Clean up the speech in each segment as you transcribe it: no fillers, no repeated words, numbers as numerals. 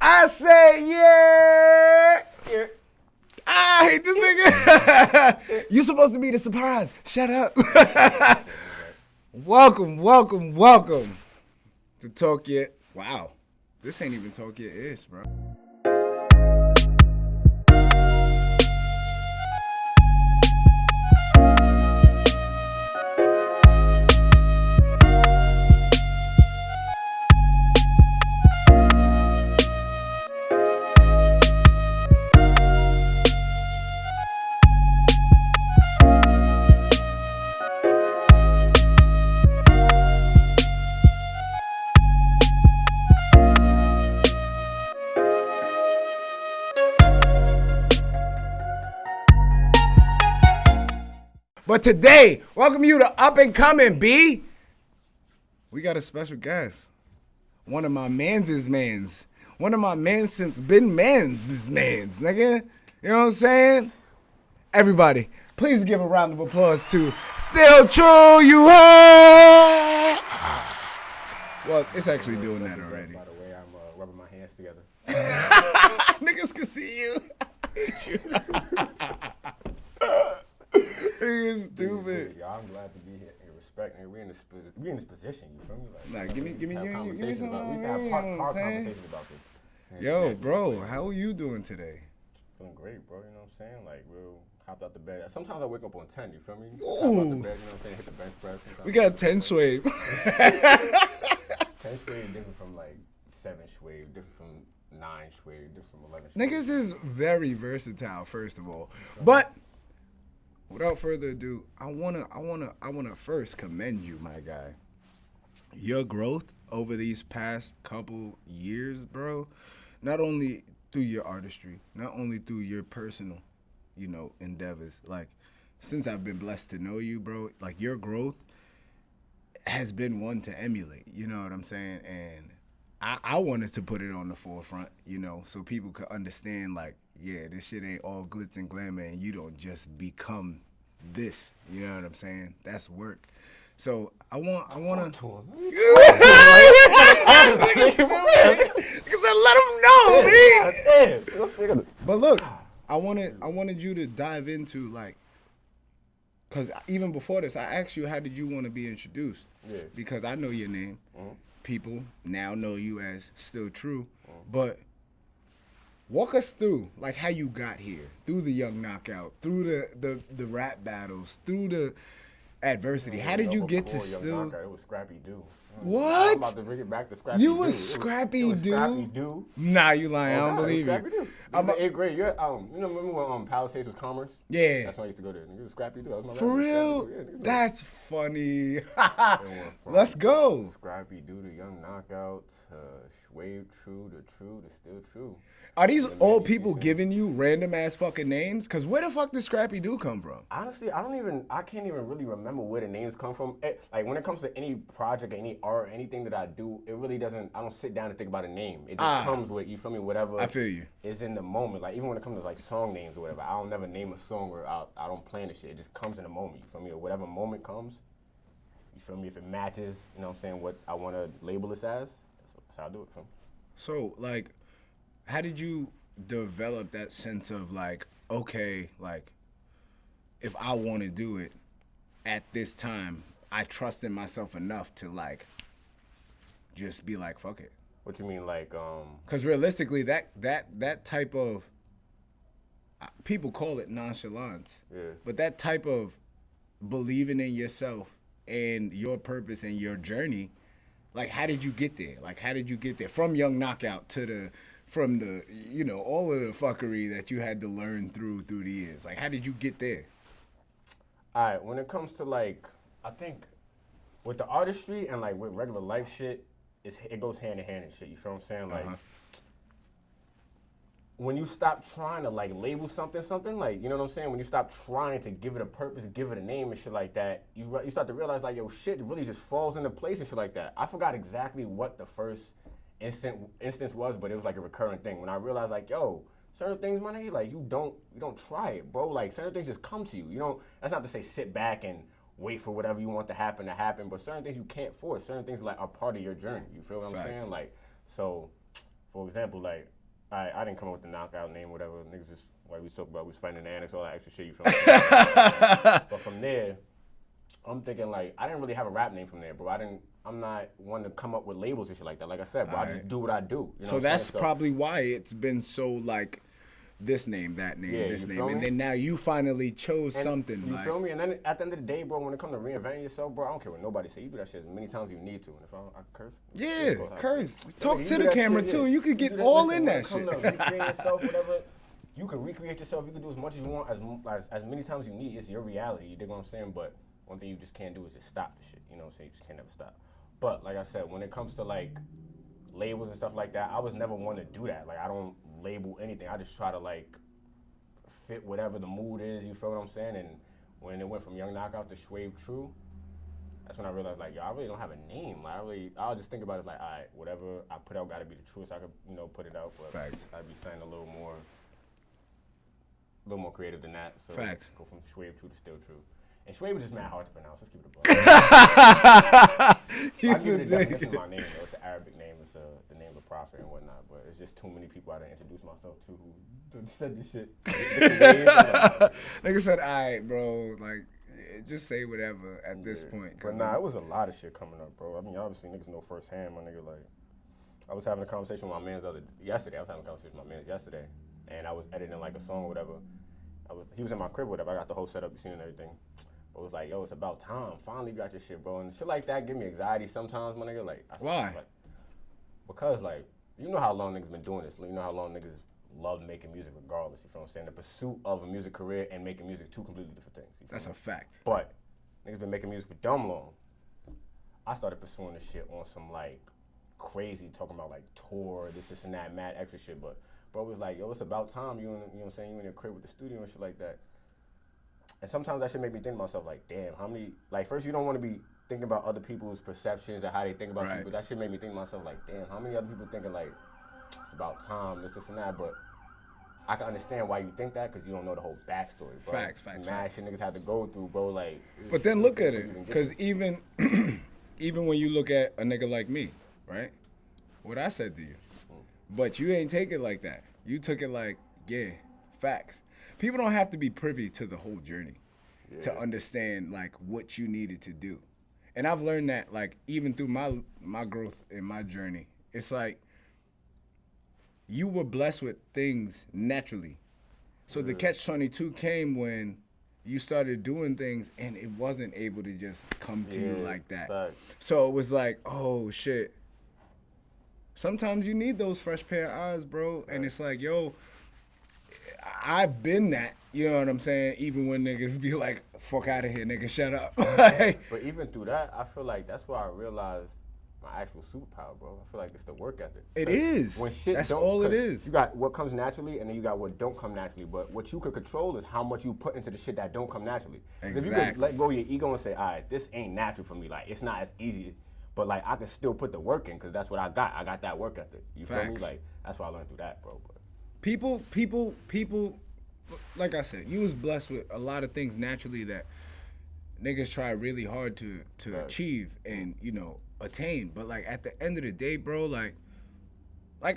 I say yeah. I hate this nigga. You supposed to be the surprise. Shut up. Welcome to Talk Yet. Wow, this ain't even Talk Yet-ish, bro. But today, welcome you to Up and Coming, B. We got a special guest. One of my mans' mans. One of my mans since been mans' mans, nigga. You know what I'm saying? Everybody, please give a round of applause to Still True, you heard? Well, it's actually doing that already. By the way, I'm rubbing my hands together. Niggas can see you. You're stupid. Yo, I'm glad to be here. And respect, and we're in this position. You feel me? Like, Nah, give me some. We used to have hard conversations about this. Yo, bro, how are you doing today? Feeling great, bro. You know what I'm saying? Like, real hopped out the bed. Sometimes I wake up on 10. You feel me? Ooh. Hop out the bed. You know what I'm saying? Hit the bench press. We got 10 swave. 10 swave different from like 7 swave, different from 9 swave, different from 11 swave. Niggas is very versatile, first of all. But without further ado, I wanna first commend you, my guy. Your growth over these past couple years, bro. Not only through your artistry, not only through your personal, endeavors. Like, since I've been blessed to know you, bro, like your growth has been one to emulate. You know what I'm saying? And I wanted to put it on the forefront, so people could understand, like, yeah, this shit ain't all glitz and glamour, and you don't just become this. You know what I'm saying? That's work. So I want to. Because I let him know, man. But look, I wanted you to dive into, like, because even before this, I asked you, how did you want to be introduced? Yeah. Because I know your name. Mm-hmm. People now know you as Still True. Mm-hmm. But walk us through, like, how you got here, through the Young Knockout, through the rap battles, through the adversity. How did you get to Still? Knockout, it was Scrappy Doo. What? I'm about to bring it back to Scrappy Doo. You was Scrappy Doo? Scrappy Doo. Nah, you lying. I don't believe you. Scrappy Doo. I'm in 8th grade. Remember when Palisades was Commerce? Yeah. That's why I used to go there. Nigga, it was Scrappy Doo. That was my For real? Yeah, that's funny. Let's go. Scrappy Doo, the Young Knockout, Wave True, the Still True. Are these old people giving you random ass fucking names? Cause where the fuck did Scrappy Doo come from? Honestly, I can't even really remember where the names come from. Like, when it comes to any project, any art, anything that I do, it really doesn't, I don't sit down and think about a name. It just comes with, you feel me, whatever. I feel you. Is in the moment. Like, even when it comes to, like, song names or whatever, I don't never name a song or I don't plan the shit. It just comes in the moment, you feel me? Or whatever moment comes, you feel me? If it matches, you know what I'm saying, what I want to label this as, that's how I do it, feel me? So, like, how did you develop that sense of, like, okay, like, if I want to do it at this time, I trust in myself enough to, like, just be like, fuck it. What you mean, like, Because realistically, that type of, people call it nonchalance, yeah. But that type of believing in yourself and your purpose and your journey, like, how did you get there? Like, how did you get there from Young Knockout to from the, all of the fuckery that you had to learn through the years? Like, how did you get there? All right, when it comes to, like, I think with the artistry and, like, with regular life shit, it goes hand in hand and shit, you feel what I'm saying? Like, when you stop trying to, like, label something, like, you know what I'm saying? When you stop trying to give it a purpose, give it a name and shit like that, you start to realize, like, yo, shit really just falls into place and shit like that. I forgot exactly what the first instance was, but it was like a recurring thing. When I realized, like, yo, certain things, my nigga, like, you don't try it, bro. Like, certain things just come to you. You don't, that's not to say sit back and wait for whatever you want to happen, but certain things you can't force. Certain things, like, are part of your journey. You feel what I'm saying? Like, so for example, like, I didn't come up with the knockout name, whatever. Niggas just, like we talked about, we was fighting in the annex, all that extra shit, you feel me? But from there, I'm thinking, like, I didn't really have a rap name from there, bro. I'm not one to come up with labels and shit like that. Like I said, bro, I just do what I do. You know So that's probably why it's been so, like, this name, that name, this name. And then now you finally chose something. You feel me? And then at the end of the day, bro, when it comes to reinventing yourself, bro, I don't care what nobody say. You do that shit as many times as you need to. And if I curse? Yeah, curse. Talk to the camera, too. You could get all in that shit. Recreate yourself, whatever. You can recreate yourself. You can do as much as you want, as many times as you need. It's your reality. You dig what I'm saying? But one thing you just can't do is just stop the shit. You know what I'm saying? You just can't never stop. But like I said, when it comes to like labels and stuff like that, I was never one to do that. Like I don't label anything. I just try to like fit whatever the mood is. You feel what I'm saying? And when it went from Young Knockout to ITSSTILLTRU, that's when I realized like, yo, I really don't have a name. Like I'll just think about it as like, all right, whatever I put out got to be the truest I could, put it out. But Facts. I'd be saying a little more creative than that. So Facts. Go from ITSSTILLTRU to ITSSTILLTRU. And Schwab was just mad hard to pronounce. Let's keep it above. I give it a definition of my name, though. It's an Arabic name. It's the name of the prophet and whatnot. But it's just too many people I didn't introduce myself to who said this shit. Nigga said, all right, bro. Like, just say whatever at this point. But nah, it was a lot of shit coming up, bro. I mean, obviously, niggas know firsthand, my nigga. Like, I was having a conversation with my mans yesterday. And I was editing like a song or whatever. He was in my crib or whatever. I got the whole setup, you seen and everything. It was like, yo, it's about time. Finally, you got your shit, bro. And shit like that give me anxiety sometimes, my nigga. Like, why? Because, like, you know how long niggas been doing this. You know how long niggas love making music regardless. You feel what I'm saying? The pursuit of a music career and making music, two completely different things. That's a fact. But niggas been making music for dumb long. I started pursuing this shit on some, like, crazy, talking about, like, tour, this and that, mad extra shit. But bro was like, yo, it's about time you know what I'm saying, you in your crib with the studio and shit like that. And sometimes that shit make me think to myself, like, damn, how many, like, first you don't want to be thinking about other people's perceptions and how they think about you, but that shit made me think to myself, like, damn, how many other people thinking, like, it's about time, this and that, but I can understand why you think that, because you don't know the whole backstory, bro. Facts. Mad shit niggas had to go through, bro, like. But then look at it, because even when you look at a nigga like me, right, what I said to you, but you ain't take it like that. You took it like, yeah, facts. People don't have to be privy to the whole journey to understand, like, what you needed to do. And I've learned that, like, even through my growth in my journey, it's like you were blessed with things naturally. So the catch-22 came when you started doing things and it wasn't able to just come to you like that. Facts. So it was like, oh, shit. Sometimes you need those fresh pair of eyes, bro. And it's like, yo, I've been that. You know what I'm saying? Even when niggas be like, fuck out of here, nigga, shut up. But even through that, I feel like that's why I realized my actual superpower, bro. I feel like it's the work ethic. It is. When shit That's don't, all it is. You got what comes naturally, and then you got what don't come naturally. But what you could control is how much you put into the shit that don't come naturally. Exactly. If you could let go of your ego and say, all right, this ain't natural for me. Like, it's not as easy. But, like, I can still put the work in because that's what I got. I got that work ethic. You feel me? Like, that's why I learned through that, bro. But People, like I said, you was blessed with a lot of things naturally that niggas try really hard to achieve and, attain. But, like, at the end of the day, bro, like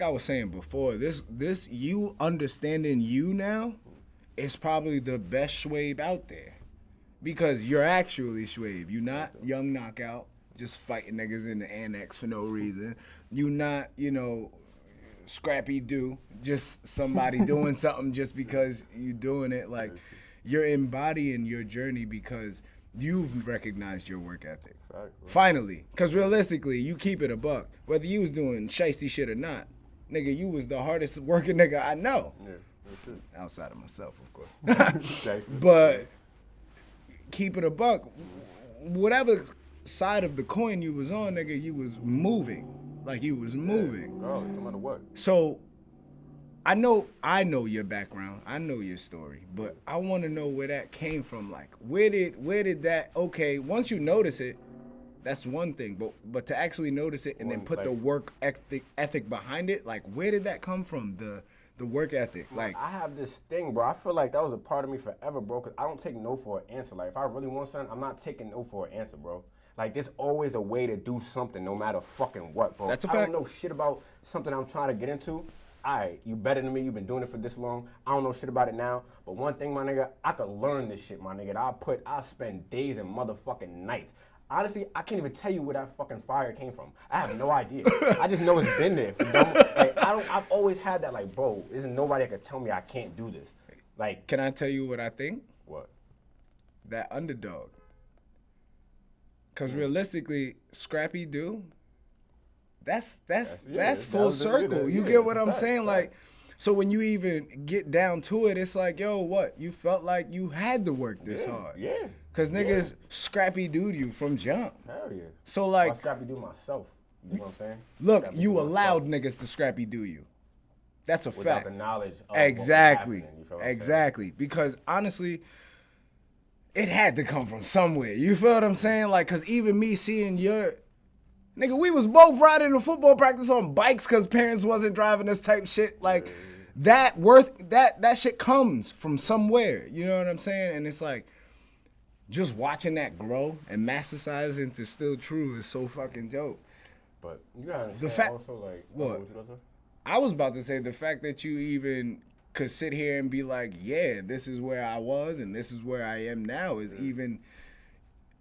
I was saying before, this you understanding you now is probably the best Schwab out there. Because you're actually Schwab. You're not Young Knockout, just fighting niggas in the annex for no reason. You not, Scrappy Do, just somebody doing something just because you doing it. Like, you're embodying your journey because you've recognized your work ethic. Finally. Because realistically, you keep it a buck. Whether you was doing shicey shit or not, nigga, you was the hardest working nigga I know. Yeah, outside of myself, of course. But keep it a buck. Whatever side of the coin you was on, nigga, you was moving. Like, you was moving. no matter what. So I know your background. I know your story. But I want to know where that came from. Like, where did that, okay, once you notice it, that's one thing. But to actually notice it and then put the work ethic behind it, like, where did that come from? The work ethic. Like, I have this thing, bro. I feel like that was a part of me forever, bro, because I don't take no for an answer. Like, if I really want something, I'm not taking no for an answer, bro. Like, there's always a way to do something, no matter fucking what, bro. That's a I fact. don't know shit about something I'm trying to get into. Alright, you better than me. You've been doing it for this long. I don't know shit about it now. But one thing, my nigga, I could learn this shit, my nigga. I'll spend days and motherfucking nights. Honestly, I can't even tell you where that fucking fire came from. I have no idea. I just know it's been there. Like, I've always had that, like, bro, there's nobody that could tell me I can't do this. Like, Can I tell you what I think? what? That underdog. Because realistically, Scrappy Doo, that's full circle. You get what I'm saying? Like, so when you even get down to it, it's like, yo, what? You felt like you had to work this hard. Yeah. Because niggas Scrappy Doo'd you from jump. Hell yeah. So, like, I Scrappy do myself. You know what I'm saying? look, Scrappy you do allowed myself niggas to Scrappy Doo you. That's a without fact. the knowledge of Exactly. what was happening, you feel what I'm saying? Exactly. Because honestly, it had to come from somewhere. You feel what I'm saying? Like, cause even me seeing your nigga, we was both riding to football practice on bikes cause parents wasn't driving us type shit. Like that shit comes from somewhere. You know what I'm saying? And it's like just watching that grow and masticize into Still True is so fucking dope. But you gotta understand The fact- also, like, what? you gonna say? I was about to say the fact that you even could sit here and be like, yeah, this is where I was and this is where I am now is even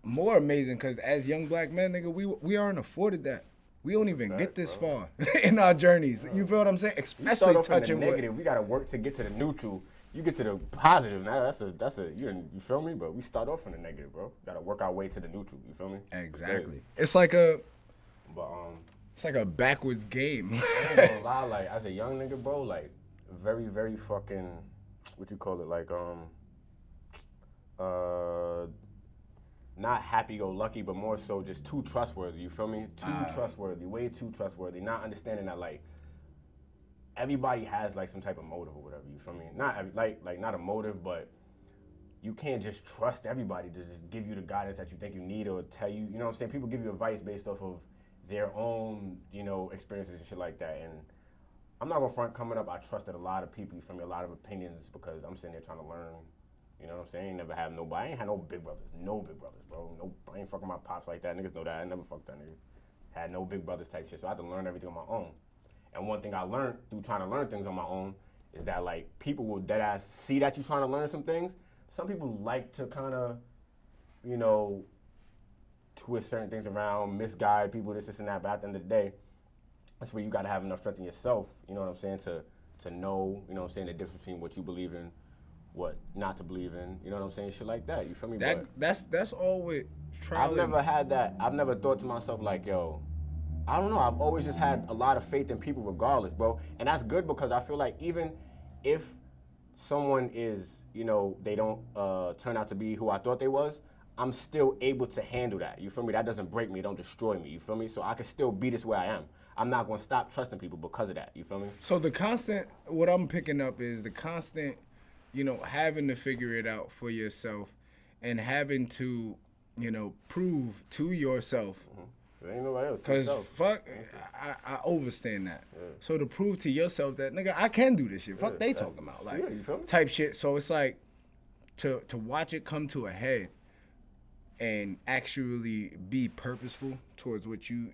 more amazing because as young black men, nigga, we aren't afforded that. We don't even get this far in our journeys. You feel what I'm saying? We start Especially off in the touching negative. We gotta work to get to the neutral. You get to the positive. Now that's a you feel me? But we start off in the negative, bro. Gotta work our way to the neutral. You feel me? Exactly. It's like a But backwards game. I ain't gonna lie, like as a young nigga, bro, like very, very fucking, what you call it, like not happy-go-lucky, but more so just too trustworthy. You feel me? Trustworthy, way too trustworthy. Not understanding that like everybody has like some type of motive or whatever. You feel me? Not like not a motive, but you can't just trust everybody to just give you the guidance that you think you need or tell you. You know what I'm saying? People give you advice based off of their own, experiences and shit like that. And I'm not gonna front, coming up, I trusted a lot of people, from a lot of opinions because I'm sitting there trying to learn. You know what I'm saying? I ain't never had nobody. I ain't had no big brothers, bro. No, I ain't fucking my pops like that. Niggas know that. I never fucked that nigga. Had no big brothers type shit. So I had to learn everything on my own. And one thing I learned through trying to learn things on my own is that like people will dead ass see that you're trying to learn some things. Some people like to kind of, twist certain things around, misguide people, this and that. But at the end of the day, that's where you got to have enough strength in yourself, you know what I'm saying, to know, the difference between what you believe in, what not to believe in, you know what I'm saying, shit like that, you feel me? That's all with trial. I've never had that. I've never thought to myself like, yo, I don't know, I've always just had a lot of faith in people regardless, bro. And that's good because I feel like even if someone is, they don't turn out to be who I thought they was, I'm still able to handle that. You feel me? That doesn't break me, don't destroy me. You feel me? So I can still be this way I am. I'm not gonna stop trusting people because of that. You feel me? So the constant, what I'm picking up is the constant, having to figure it out for yourself and having to, prove to yourself. There ain't nobody else. Cause I overstand that. Yeah. So to prove to yourself that, nigga, I can do this shit. Fuck they talking about, like, you feel me? type shit. So it's like to watch it come to a head and actually be purposeful towards what you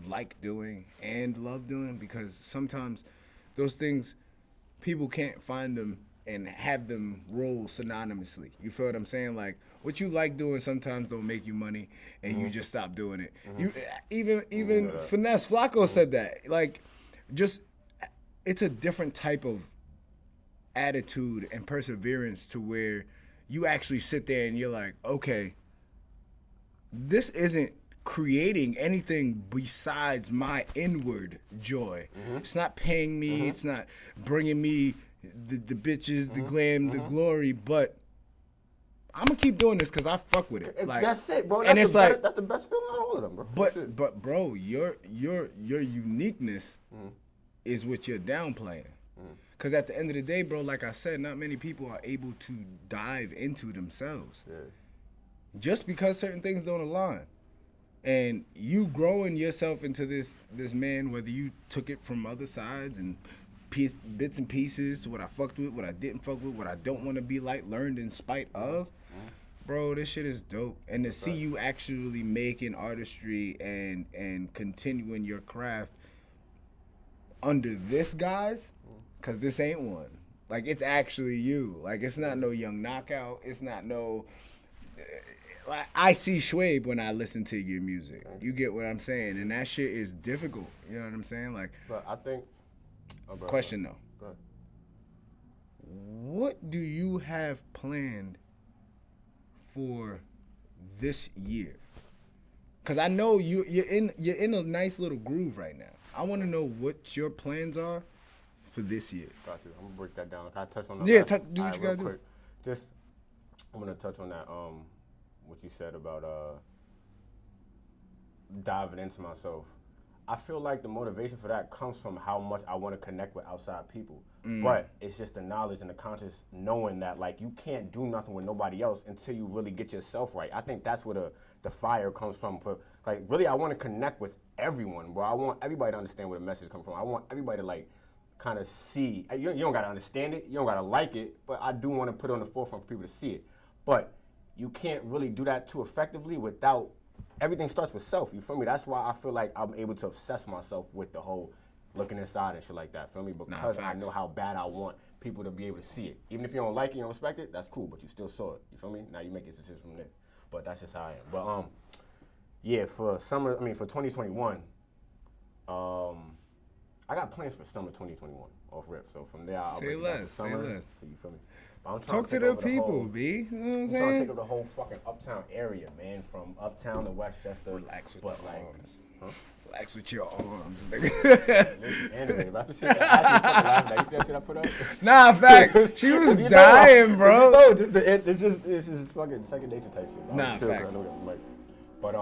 like doing and love doing, because sometimes those things, people can't find them and have them roll synonymously. You feel what I'm saying? Like, what you like doing sometimes don't make you money, and you just stop doing it. You even Finesse Flacco said that. Like, just, it's a different type of attitude and perseverance to where you actually sit there and you're like, okay, this isn't creating anything besides my inward joy. It's not paying me. It's not bringing me the bitches, the glam, the glory. But I'm gonna keep doing this because I fuck with it. Like, that's it, bro. And it's like, that's the best feeling out of all of them, bro. But bro, your uniqueness is what you're downplaying. Because at the end of the day, bro, like I said, not many people are able to dive into themselves. Yeah. Just because certain things don't align. And you growing yourself into this man, whether you took it from other sides and bits and pieces, what I fucked with, what I didn't fuck with, what I don't want to be like, learned in spite of, bro, this shit is dope. And to see you actually making artistry and continuing your craft under this guise, because this ain't one. Like, it's actually you. Like, it's not no Young Knockout. It's not no... Like, I see Schwabe when I listen to your music. You get what I'm saying? And that shit is difficult. You know what I'm saying? Like, but I think... question, though. Go ahead. What do you have planned for this year? Because I know you're in a nice little groove right now. I want to know what your plans are for this year. Got you. I'm gonna break that down. Can I touch on that? Yeah, do what you gotta do. Quick. Just, I'm gonna touch on that. What you said about diving into myself. I feel like the motivation for that comes from how much I want to connect with outside people. But it's just the knowledge and the conscious knowing that, like, you can't do nothing with nobody else until you really get yourself right. I think that's where the fire comes from. But, like, really, I want to connect with everyone, bro. I want everybody to understand where the message comes from. I want everybody to, like, kind of see. You don't got to understand it. You don't got to like it. But I do want to put it on the forefront for people to see it. But you can't really do that too effectively without... Everything starts with self, you feel me? That's why I feel like I'm able to obsess myself with the whole looking inside and shit like that, feel me? Because I know how bad I want people to be able to see it. Even if you don't like it, you don't respect it, that's cool, but you still saw it, you feel me? Now you make your decision from there. But that's just how I am. But yeah, for 2021, I got plans for summer 2021 off rip. So from there, I'll say less. So you feel me? Talk to the people, B. You know what I'm saying? I'm trying to take over the whole fucking uptown area, man. From uptown to Westchester. Relax with the arms. Huh? Relax with your arms, nigga. Anyway, that's the shit that I actually fucking laughed at. You see that shit I put up? Nah, facts. She was dying, bro. No, it's just fucking second nature type shit. Nah, facts. But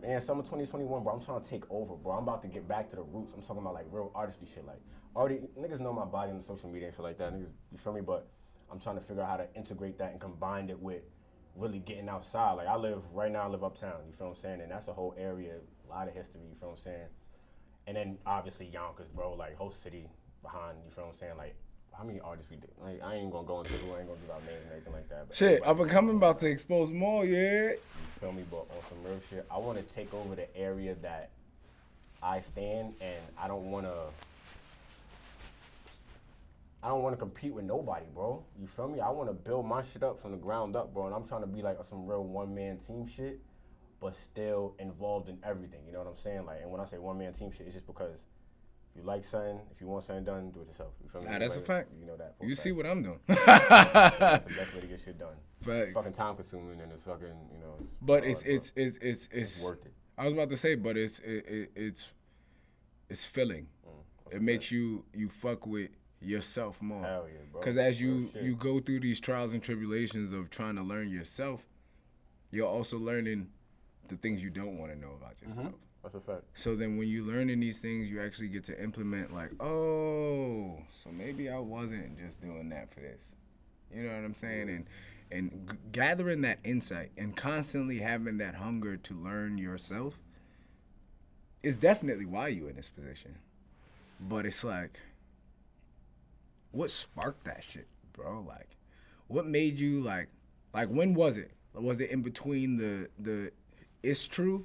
man, summer 2021, bro, I'm trying to take over, bro. I'm about to get back to the roots. I'm talking about like real artistry shit. Like, already niggas know my body on the social media and shit like that. Niggas, you feel me? But I'm trying to figure out how to integrate that and combine it with really getting outside. Like, I live uptown, you feel what I'm saying? And that's a whole area, a lot of history, you feel what I'm saying? And then obviously Yonkers, bro, like whole city behind, you feel what I'm saying? Like, how many artists we did? Like, I ain't gonna go into who, I ain't gonna do our names and anything like that. But shit, I'm about to expose more, yeah. You feel me? But on some real shit, I wanna take over the area that I stand, and I don't wanna compete with nobody, bro. You feel me? I want to build my shit up from the ground up, bro. And I'm trying to be like some real one-man team shit, but still involved in everything. You know what I'm saying? Like, and when I say one-man team shit, it's just because if you like something, if you want something done, do it yourself. You feel me? Nah, that's a fact. You know that. You see what I'm doing. That's the best way to get shit done. Facts. It's fucking time-consuming and it's fucking, you know. But it's worth it. I was about to say, but it's filling. It makes you fuck with yourself more. Hell yeah, bro. Because as you go through these trials and tribulations of trying to learn yourself, you're also learning the things you don't want to know about yourself. That's a fact. So then when you learning these things, you actually get to implement like, oh, so maybe I wasn't just doing that for this. You know what I'm saying? And gathering that insight and constantly having that hunger to learn yourself is definitely why you're in this position. But it's like, what sparked that shit, bro? Like, what made you like when was it? Was it in between the it's true?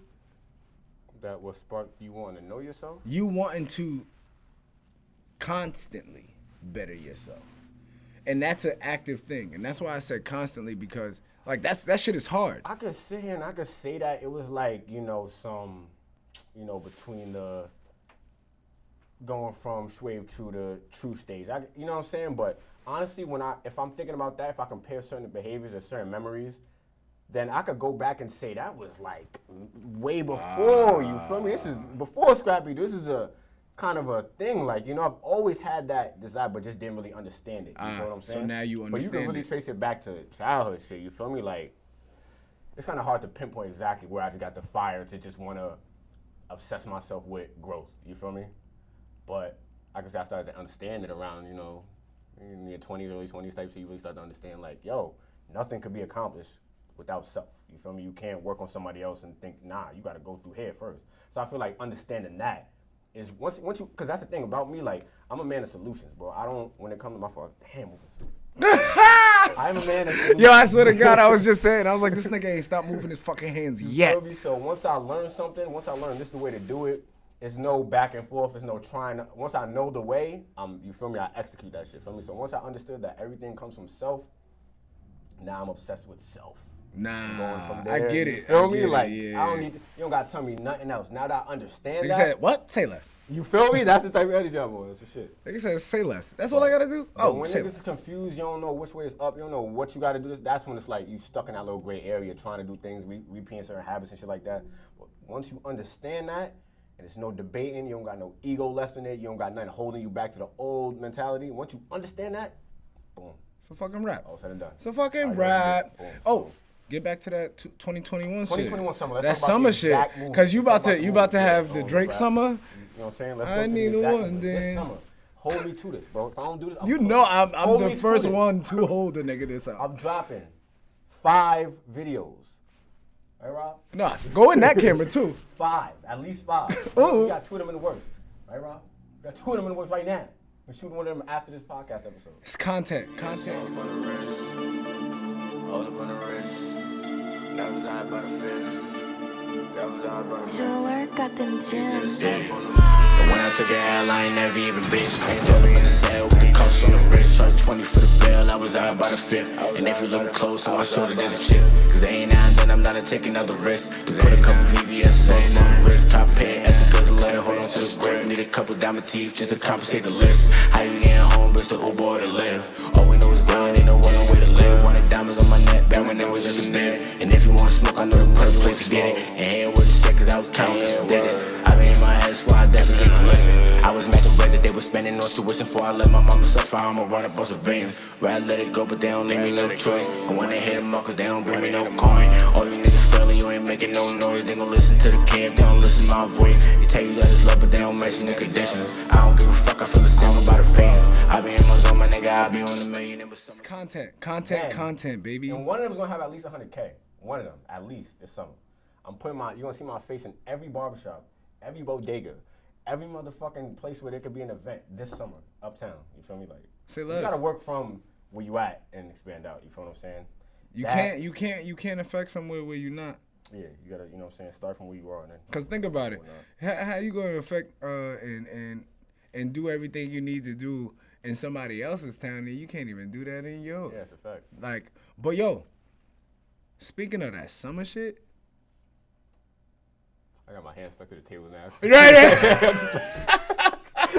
That what sparked you wanting to know yourself? You wanting to constantly better yourself. And that's an active thing. And that's why I said constantly, because like that shit is hard. I could sit here and I could say that it was like, you know, between the going from Schwabe to the true stage. You know what I'm saying? But honestly, if I'm thinking about that, if I compare certain behaviors or certain memories, then I could go back and say that was like way before, you feel me? This is before Scrappy. This is a kind of a thing. Like, you know, I've always had that desire, but just didn't really understand it. You know what I'm saying? So now you understand. But you can really trace it back to childhood shit, you feel me? Like, it's kind of hard to pinpoint exactly where I just got the fire to just want to obsess myself with growth, you feel me? But like I said, I started to understand it around, you know, in your 20s, early 20s type shit. You really start to understand, like, yo, nothing could be accomplished without self. You feel me? You can't work on somebody else and think, nah, you got to go through here first. So I feel like understanding that is once you, because that's the thing about me, like, I'm a man of solutions, bro. I don't, when it comes to my fault, damn, I'm a man that Yo, I swear to God, I was just saying. I was like, this nigga ain't stopped moving his fucking hands yet. So once I learn something, this is the way to do it. It's no back and forth. It's no trying. Once I know the way, you feel me? I execute that shit. Feel me? So once I understood that everything comes from self, now I'm obsessed with self. Nah, there, I get it. You feel me? It, like yeah. I don't need. You don't gotta tell me nothing else. Now that I understand Nigga that. said, what? Say less. You feel me? That's the type of energy I'm on. That's the shit. Nigga said, say less. That's all I gotta do? Oh, when say niggas less. is confused, you don't know which way is up, you don't know what you gotta do. That's when it's like you stuck in that little gray area trying to do things, repeating certain habits and shit like that. But once you understand that, and there's no debating, you don't got no ego left in it, you don't got nothing holding you back to the old mentality. Once you understand that, boom. It's a fucking rap. All said and done. It's a fucking rap. Oh, get back to that 2021 shit. 2021 summer. That summer shit. Cause you about to have the Drake summer. You know what I'm saying? Let's I need one this then. summer. Hold me to this, bro. If I don't do this, You know I'm the first one. one to hold the nigga this up. I'm dropping 5 videos. Right, Rob? Nah, go in that camera too. 5, at least 5. Oh. We got 2 of them in the works. Right, Rob? We got 2 of them in the works right now. We're shooting one of them after this podcast episode. It's content. All up on the wrist. That was out by the 5th. That was out by the 5th. Jeweler got them gems. And when I took an L, I ain't never even bitch. Told me in the cell with the cuffs on the wrist. Charged 20 for the bail, I was out by the 5th. And if you look close on my shoulder, there's a chip. Cause they ain't now and then I'm not taking other risk. Cause put a couple VVS on the wrist. Cop pay at the dozen letter, hold on to the grip. Need a couple diamond teeth just to compensate the lift. How you getting home, bitch, the Uber or the live? All we know is grind, ain't no one way to live. Wanted diamonds on my neck, back when it was just a bit. And if you want smoke, I know the perfect place to get it. And here with the shit, cause I was counting some digits. I been in my head, so I definitely didn't listen. I was making bread that they was spending on tuition for. I let my mama suffer, I'ma run up on civilians. Rather let it go, but they don't leave me no choice. And when they hit them up, cause they don't bring me no coin. All you niggas feeling, you ain't making no noise. They gon' listen to the camp, they don't listen to my voice. They tell you that it's love, but they don't mention the conditions. I don't give a fuck, I feel the same about the fans. I be in my zone, my nigga, I be on the million. It's content, baby. And one of them is gonna have at least 100K. One of them, at least this summer. I'm putting you're gonna see my face in every barbershop, every bodega, every motherfucking place where there could be an event this summer, uptown. You feel me? Like, Say less. you gotta work from where you at and expand out. You feel what I'm saying? You can't affect somewhere where you're not. Yeah, you gotta, you know what I'm saying, start from where you are and then. Cause think about it, how you gonna affect and do everything you need to do in somebody else's town and you can't even do that in yours. Yeah, it's a fact. Like, but yo, speaking of that summer shit. I got my hands stuck to the table now. Right.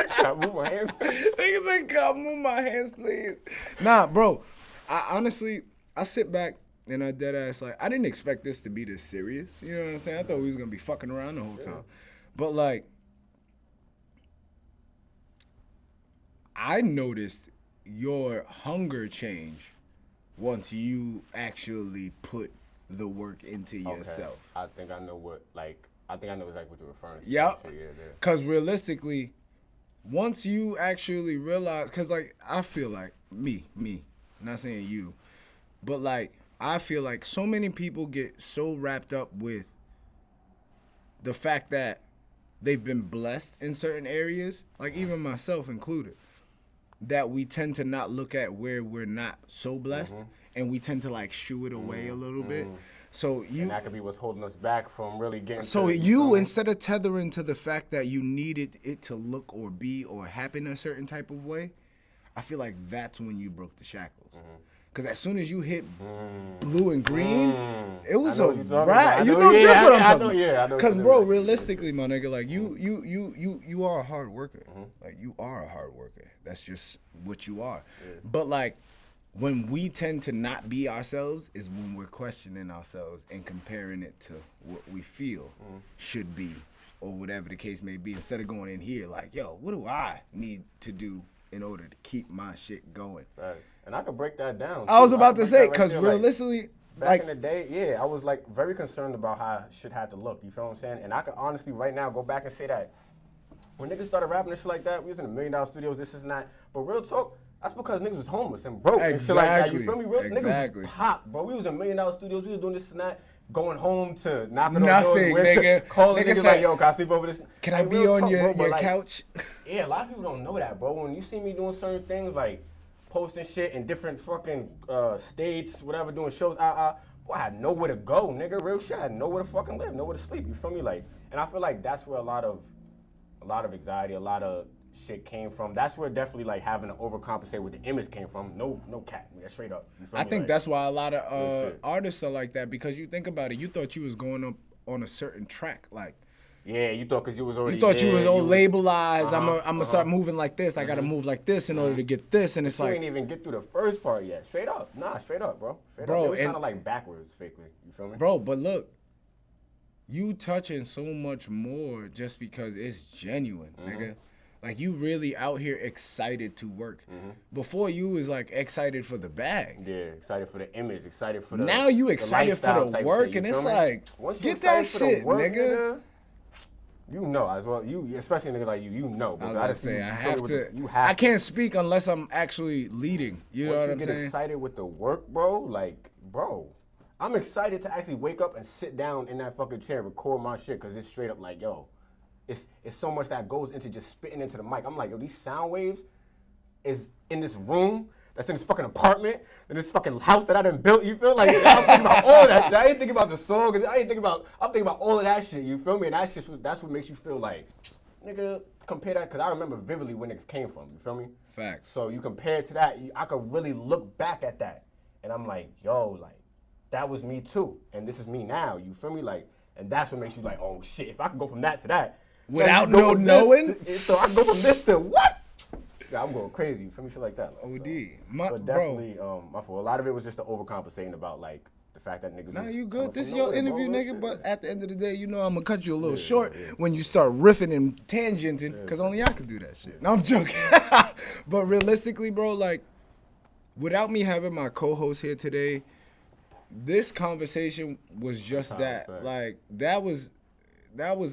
Can I move my hands? Niggas like, God, move my hands, please. Nah, bro. I honestly sit back and I dead ass like, I didn't expect this to be this serious. You know what I'm saying? I thought we was gonna be fucking around the whole time. But like, I noticed your hunger change once you actually put the work into yourself. I think I know exactly what you're referring to. Yep. Yeah. Because realistically, once you actually realize, because like, I feel like, me, not saying you, but like, I feel like so many people get so wrapped up with the fact that they've been blessed in certain areas, like even myself included, that we tend to not look at where we're not so blessed, and we tend to like shoo it away a little bit. So And that could be what's holding us back from really getting So to, you, instead of tethering to the fact that you needed it to look or be or happen a certain type of way, I feel like that's when you broke the shackles. Because as soon as you hit blue and green, it was a wrap. You know just what I'm talking about. Yeah, I know. Because, bro, realistically, my nigga, like, you are a hard worker. Like, you are a hard worker. That's just what you are. But, like, when we tend to not be ourselves is when we're questioning ourselves and comparing it to what we feel should be or whatever the case may be, instead of going in here like, yo, what do I need to do in order to keep my shit going? Right. And I could break that down. I was about to say, because realistically, back in the day, yeah, I was like very concerned about how shit had to look. You feel what I'm saying? And I could honestly right now go back and say that when niggas started rapping and shit like that, we was in $1 million studios, this is not. But real talk, that's because niggas was homeless and broke and shit like that. You feel me? Real niggas was pop, bro. We was in $1 million studios, we was doing this and that, going home to knocking on doors, nigga. calling Nigga niggas said, like, yo, can I sleep over this? Can I be on your like, couch? Yeah, a lot of people don't know that, bro. When you see me doing certain things like posting shit in different fucking states, whatever, doing shows. Boy, I had nowhere to go, nigga. Real shit. I had nowhere to fucking live, nowhere to sleep. You feel me? Like, and I feel like that's where a lot of anxiety, a lot of shit came from. That's where definitely like having to overcompensate with the image came from. No cap, nigga, straight up. You feel I me? think Like, that's why a lot of artists are like that, because you think about it, you thought you was going up on a certain track, like. Yeah, you thought because you was already. You thought you was all labelized. I'm gonna start moving like this. I gotta Mm-hmm. move like this in order to get this, and it's You like, ain't even get through the first part yet. Straight up, straight up, bro. Straight Bro, up. It was and- kind of like backwards, fakely. You feel me? bro. But look, you touching so much more just because it's genuine, nigga. Like, you really out here excited to work. Before, you was like excited for the bag. Yeah, excited for the image, excited for the. Now you excited for lifestyle the type work, shit, you and it's feel me? like, Once you get that excited for the shit, work, nigga. You know as well. You, especially a nigga like you know. I was about to say, I have to. You have. I can't speak unless I'm actually leading. You know Once what you I'm get saying? excited with the work, bro, like, bro, I'm excited to actually wake up and sit down in that fucking chair and record my shit, because it's straight up like, yo, it's so much that goes into just spitting into the mic. I'm like, yo, these sound waves is in this room, that's in this fucking apartment, in this fucking house that I done built, you feel? Like, I'm thinking about all that shit. I ain't thinking about the song, I'm thinking about all of that shit, you feel me? And that's what makes you feel like, nigga, compare that, because I remember vividly when it came from, you feel me? Facts. So you compare it to that, I could really look back at that, and I'm like, yo, like, that was me too, and this is me now, you feel me? Like, and that's what makes you like, oh shit, if I can go from that to that. Without then you go no from knowing? this so I can go from this to what? Yeah, I'm going crazy, you feel me? Shit like that. Like, OD. but definitely, my fault. A lot of it was just the overcompensating about, like, the fact that niggas. Nah, was you coming good. from This is your nowhere, bro, interview, real nigga. shit. But at the end of the day, you know I'm gonna cut you a little short when you start riffing and tangenting, because only I can do that shit. No, I'm joking. But realistically, bro, like, without me having my co-host here today, this conversation was just that. fact. Like, that was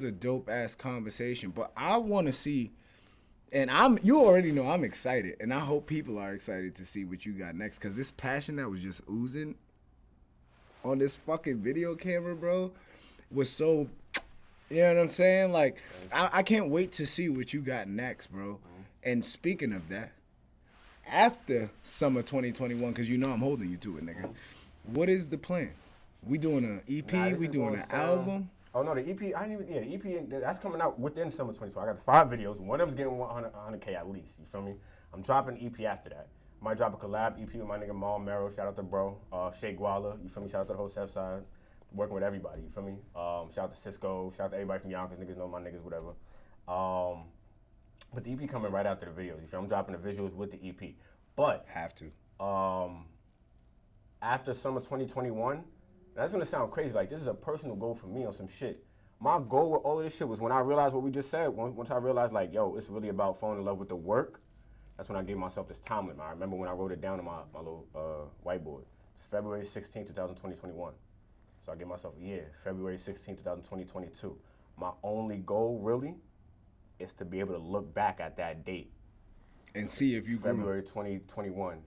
a dope ass conversation. But I want to see, and you already know I'm excited, and I hope people are excited to see what you got next, because this passion that was just oozing on this fucking video camera, bro, was so, you know what I'm saying? Like, I can't wait to see what you got next, bro. And speaking of that, after summer 2021, because you know I'm holding you to it, nigga, what is the plan? We doing an EP? Nah, this We is doing gonna an sound- album? Oh no, the EP. I didn't even. Yeah, the EP. That's coming out within summer 2024. I got 5 videos. One of them's getting 100K at least. You feel me? I'm dropping an EP after that. Might drop a collab EP with my nigga Mal Mero. Shout out to bro. Shay Guala. You feel me? Shout out to the whole South Side. Working with everybody. You feel me? Shout out to Cisco. Shout out to everybody from Yonkers. Niggas know my niggas. Whatever. But the EP coming right after the videos. You feel me? I'm dropping the visuals with the EP. But Have to. after summer 2021, that's gonna sound crazy. Like, this is a personal goal for me on some shit. My goal with all of this shit was when I realized what we just said. Once I realized, like, yo, it's really about falling in love with the work. That's when I gave myself this time limit. I remember when I wrote it down on my little whiteboard. It's February 16, 2021. So I gave myself a year. February 16, 2022. My only goal, really, is to be able to look back at that date. And see if you grew. February 2021.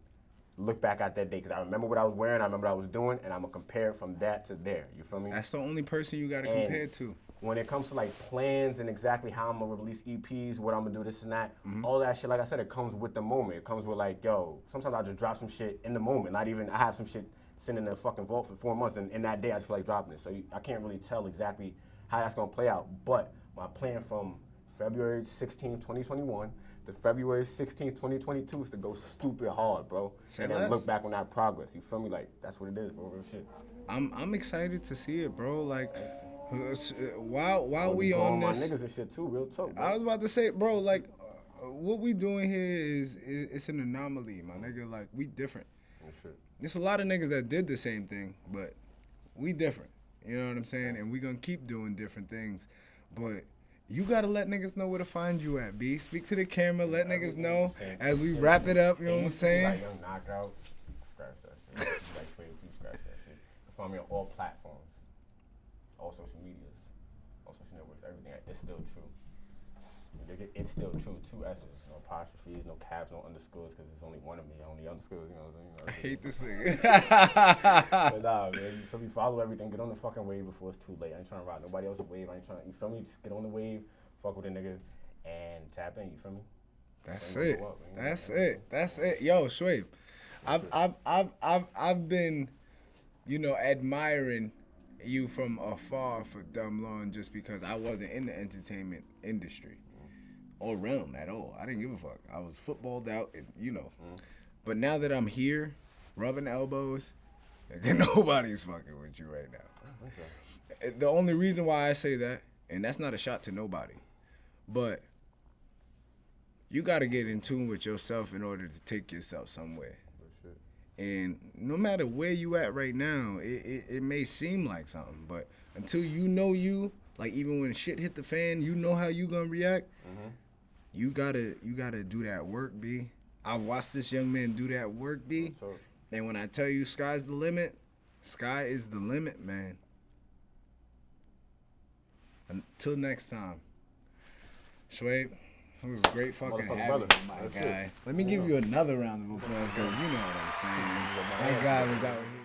Look back at that day, because I remember what I was wearing, I remember what I was doing, and I'm going to compare from that to there. You feel me? That's the only person you got to And compare to. when it comes to like plans and exactly how I'm going to release EPs, what I'm going to do, this and that, all that shit, like I said, it comes with the moment. It comes with like, yo, sometimes I just drop some shit in the moment. Not even, I have some shit sitting in the fucking vault for 4 months, and in that day I just feel like dropping it. So I can't really tell exactly how that's going to play out. But my plan from February 16, 2021 to February 16, 2022 is to go stupid hard, bro. Say and then less. look back on that progress. You feel me? Like, that's what it is, bro. Real shit. I'm excited to see it, bro. Like, while we Going on my this, niggas and shit too, real talk, bro. I was about to say, bro, like, what we doing here is it's an anomaly, my nigga. Like, we different. Real shit. There's a lot of niggas that did the same thing, but we different. You know what I'm saying? And we gonna keep doing different things. But you gotta let niggas know where to find you at, B. Speak to the camera, let niggas know as we wrap it up, you know what I'm saying? Like Young Knockout, scratch that shit. Like straight food, scratch that shit. You find me on all platforms, all social medias, all social networks, everything. It's still true. It's still true. 2 S's, no apostrophes, no caps, no underscores, because there's only one of me. Only underscores, you know what I'm saying? I hate this nigga. But nah, man, you feel me? Follow everything. Get on the fucking wave before it's too late. I ain't trying to ride nobody else's wave. I ain't trying. You feel me? Just get on the wave, fuck with a nigga, and tap in. You feel me? That's Ain't it. gonna go up, ain't That's gonna go it. That's it. Yo, Schwabe, I've been, admiring you from afar for dumb long just because I wasn't in the entertainment industry or realm at all. I didn't give a fuck. I was footballed out, and. But now that I'm here, rubbing elbows, nobody's fucking with you right now. The only reason why I say that, and that's not a shot to nobody, but you got to get in tune with yourself in order to take yourself somewhere. And no matter where you at right now, it may seem like something, but until you know you, like even when shit hit the fan, you know how you gonna react. You gotta do that work, B. I've watched this young man do that work, B. And when I tell you sky's the limit, sky is the limit, man. Until next time. Schwabe, it was great fucking having brother. you, my guy. Let me give you another round of applause because you know what I'm saying. That guy was out here.